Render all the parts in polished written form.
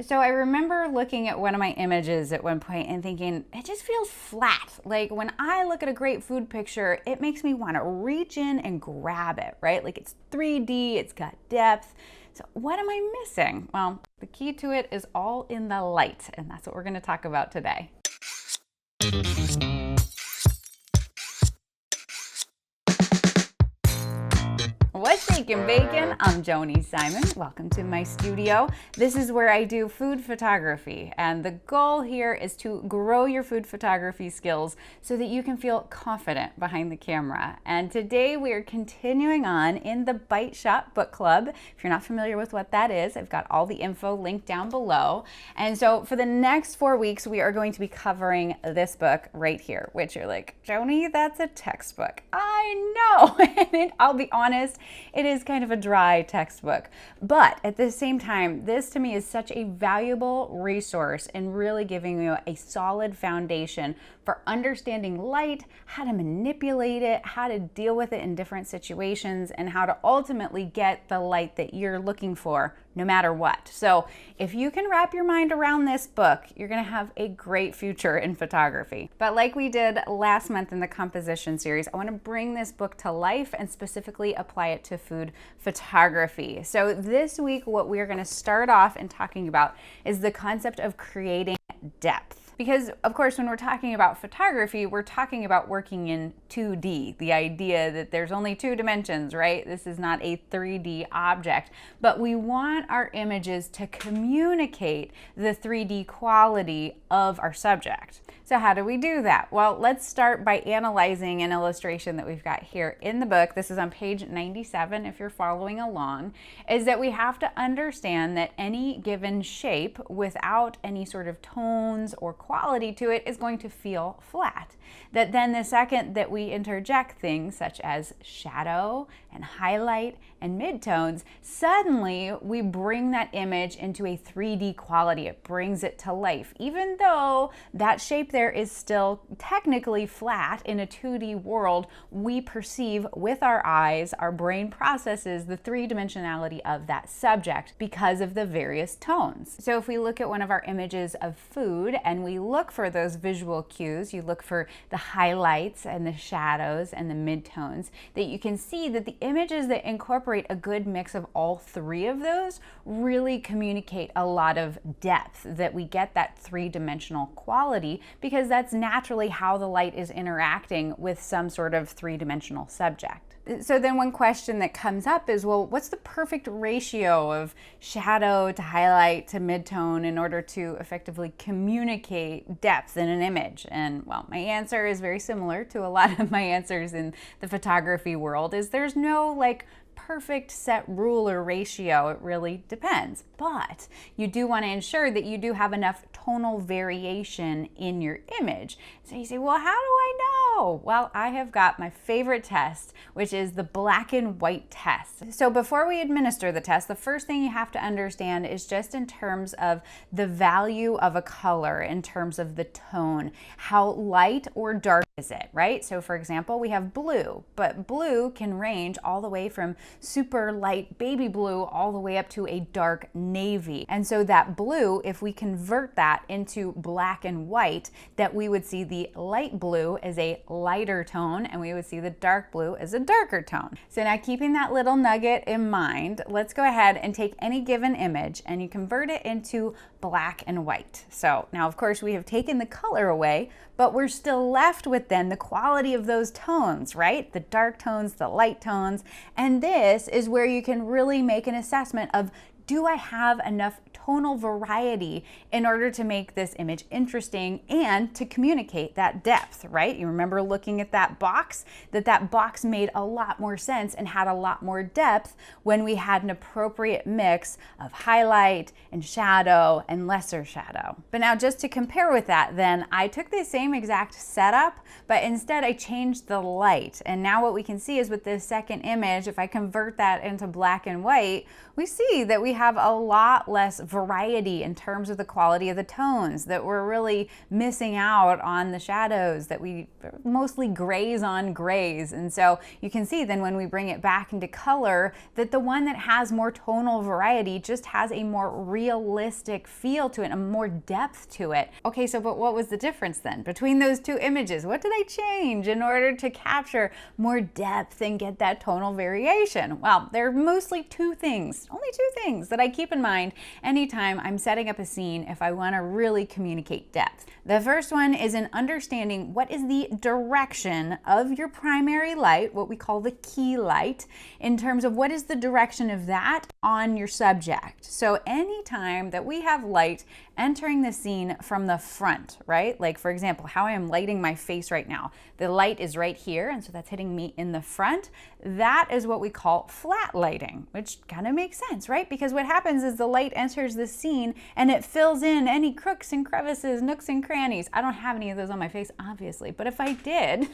So I remember looking at one of my images at one point and thinking, it just feels flat. Like when I look at a great food picture, it makes me want to reach in and grab it, right? Like it's 3D, it's got depth. So what am I missing? Well, the key to it is all in the light, and that's what we're going to talk about today. What's shaking bacon? I'm Joni Simon. Welcome to my studio. This is where I do food photography, and the goal here is to grow your food photography skills so that you can feel confident behind the camera. And today we are continuing on in the Bite Shop Book Club. If you're not familiar with what that is, I've got all the info linked down below. And so for the next 4 weeks, we are going to be covering this book right here, which you're like, Joni, that's a textbook. I know, and I'll be honest, it is kind of a dry textbook, but at the same time, this to me is such a valuable resource in really giving you a solid foundation for understanding light, how to manipulate it, how to deal with it in different situations, and how to ultimately get the light that you're looking for no matter what. So if you can wrap your mind around this book, you're going to have a great future in photography. But like we did last month in the composition series, I want to bring this book to life and specifically apply it to food photography. So this week, what we're going to start off in talking about is the concept of creating depth. Because, of course, when we're talking about photography, we're talking about working in 2D, the idea that there's only 2 dimensions, right? This is not a 3D object, but we want our images to communicate the 3D quality of our subject. So how do we do that? Well, let's start by analyzing an illustration that we've got here in the book. This is on page 97 if you're following along, is that we have to understand that any given shape without any sort of tones or quality to it is going to feel flat. That then the second that we interject things such as shadow and highlight and midtones, suddenly we bring that image into a 3D quality. It brings it to life. Even though that shape there is still technically flat in a 2D world, we perceive with our eyes, our brain processes the 3-dimensionality of that subject because of the various tones. So if we look at one of our images of food and we look for those visual cues, you look for the highlights and the shadows and the midtones, that you can see that the images that incorporate a good mix of all 3 of those really communicate a lot of depth, that we get that 3-dimensional quality because that's naturally how the light is interacting with some sort of 3-dimensional subject. So then one question that comes up is, well, what's the perfect ratio of shadow to highlight to midtone in order to effectively communicate depth in an image? And well, my answer is very similar to a lot of my answers in the photography world, is there's no like perfect set rule or ratio. It really depends. But you do want to ensure that you do have enough tonal variation in your image. So you say, well, how do I know? Well, I have got my favorite test, which is the black and white test. So before we administer the test, the first thing you have to understand is just in terms of the value of a color, in terms of the tone, how light or dark is it, right? So for example, we have blue, but blue can range all the way from super light baby blue all the way up to a dark navy. And so that blue, if we convert that into black and white, that we would see the light blue as a lighter tone and we would see the dark blue as a darker tone. So now, keeping that little nugget in mind, let's go ahead and take any given image and you convert it into black and white. So now, of course, we have taken the color away, but we're still left with then the quality of those tones, right? The dark tones, the light tones. And this is where you can really make an assessment of, do I have enough tonal variety in order to make this image interesting and to communicate that depth, right? You remember looking at that box, that box made a lot more sense and had a lot more depth when we had an appropriate mix of highlight and shadow and lesser shadow. But now, just to compare with that, then I took the same exact setup, but instead I changed the light. And now what we can see is with this second image, if I convert that into black and white, we see that we have a lot less variety in terms of the quality of the tones, that we're really missing out on the shadows, that we mostly grays on grays. And so you can see then when we bring it back into color that the one that has more tonal variety just has a more realistic feel to it, a more depth to it. Okay, so but what was the difference then between those two images? What did I change in order to capture more depth and get that tonal variation? Well, there are mostly two things, only two things that I keep in mind anytime I'm setting up a scene if I want to really communicate depth. The first one is in understanding what is the direction of your primary light, what we call the key light, in terms of what is the direction of that on your subject. So anytime that we have light entering the scene from the front, right? Like for example, how I am lighting my face right now. The light is right here, and so that's hitting me in the front. That is what we call flat lighting, which kind of makes sense, right? Because what happens is the light enters the scene and it fills in any crooks and crevices, nooks and crannies. I don't have any of those on my face, obviously, but if I did,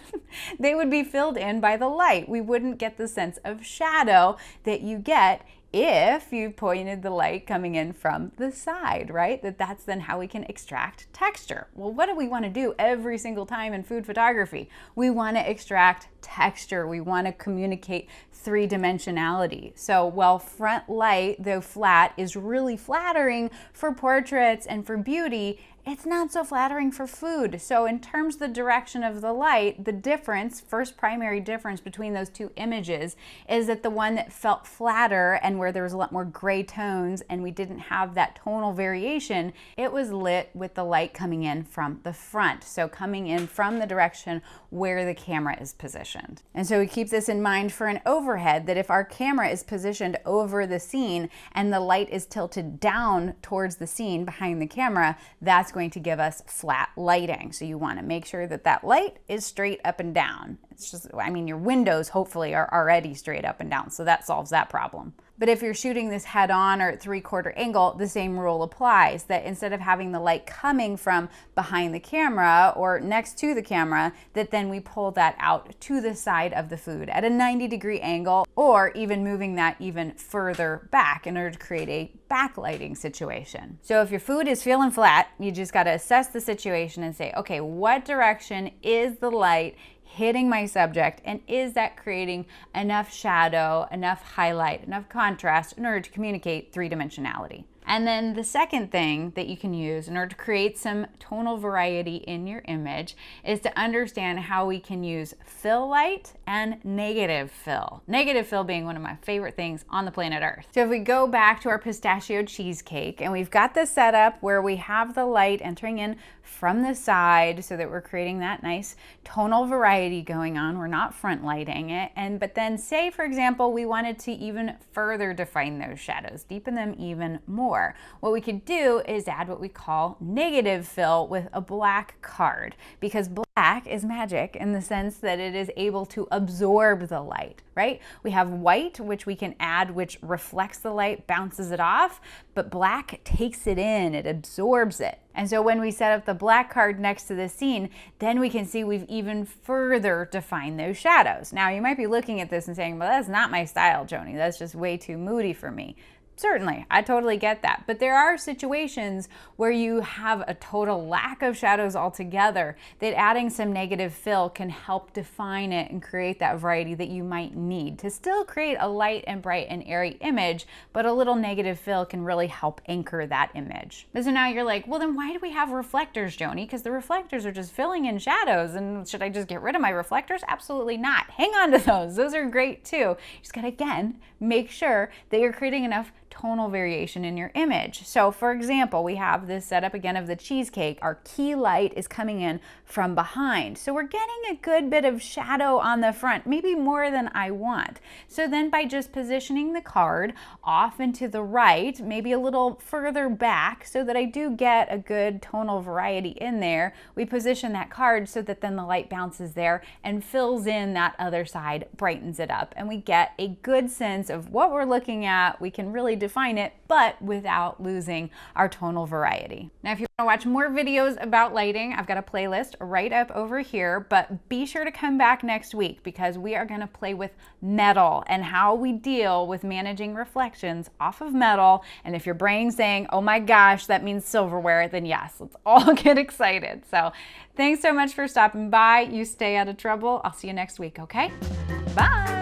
they would be filled in by the light. We wouldn't get the sense of shadow that you get if you pointed the light coming in from the side, right? That's then how we can extract texture. Well, what do we want to do every single time in food photography? We want to extract texture. We want to communicate three-dimensionality. So while front light, though flat, is really flattering for portraits and for beauty, it's not so flattering for food. So in terms of the direction of the light, the difference, first primary difference between those two images is that the one that felt flatter and where there was a lot more gray tones and we didn't have that tonal variation, it was lit with the light coming in from the front. So coming in from the direction where the camera is positioned. And so we keep this in mind for an overhead, that if our camera is positioned over the scene and the light is tilted down towards the scene behind the camera, that's going to give us flat lighting. So you want to make sure that that light is straight up and down. It's just, I mean, your windows hopefully are already straight up and down, so that solves that problem. But if you're shooting this head on or at 3/4 angle, the same rule applies, that instead of having the light coming from behind the camera or next to the camera, that then we pull that out to the side of the food at a 90-degree angle, or even moving that even further back in order to create a backlighting situation. So if your food is feeling flat, you just got to assess the situation and say, okay, what direction is the light hitting my subject, and is that creating enough shadow, enough highlight, enough contrast in order to communicate three-dimensionality? And then the second thing that you can use in order to create some tonal variety in your image is to understand how we can use fill light and negative fill. Negative fill being one of my favorite things on the planet Earth. So if we go back to our pistachio cheesecake, and we've got this set up where we have the light entering in from the side so that we're creating that nice tonal variety going on. We're not front lighting it. But then say, for example, we wanted to even further define those shadows, deepen them even more. What we could do is add what we call negative fill with a black card, because black is magic in the sense that it is able to absorb the light, right? We have white, which we can add, which reflects the light, bounces it off, but black takes it in, it absorbs it. And so when we set up the black card next to the scene, then we can see we've even further defined those shadows. Now you might be looking at this and saying, well, that's not my style, Joni. That's just way too moody for me. Certainly, I totally get that. But there are situations where you have a total lack of shadows altogether, that adding some negative fill can help define it and create that variety that you might need to still create a light and bright and airy image, but a little negative fill can really help anchor that image. So now you're like, well, then why do we have reflectors, Joni? Because the reflectors are just filling in shadows, and should I just get rid of my reflectors? Absolutely not. Hang on to those. Those are great too. You just gotta, again, make sure that you're creating enough tonal variation in your image. So for example, we have this setup again of the cheesecake. Our key light is coming in from behind. So we're getting a good bit of shadow on the front, maybe more than I want. So then by just positioning the card off and to the right, maybe a little further back so that I do get a good tonal variety in there, we position that card so that then the light bounces there and fills in that other side, brightens it up, and we get a good sense of what we're looking at. We can really define it, but without losing our tonal variety. Now, if you want to watch more videos about lighting, I've got a playlist right up over here, but be sure to come back next week because we are going to play with metal and how we deal with managing reflections off of metal. And if your brain's saying, oh my gosh, that means silverware, then yes, let's all get excited. So thanks so much for stopping by. You stay out of trouble. I'll see you next week, okay? Bye.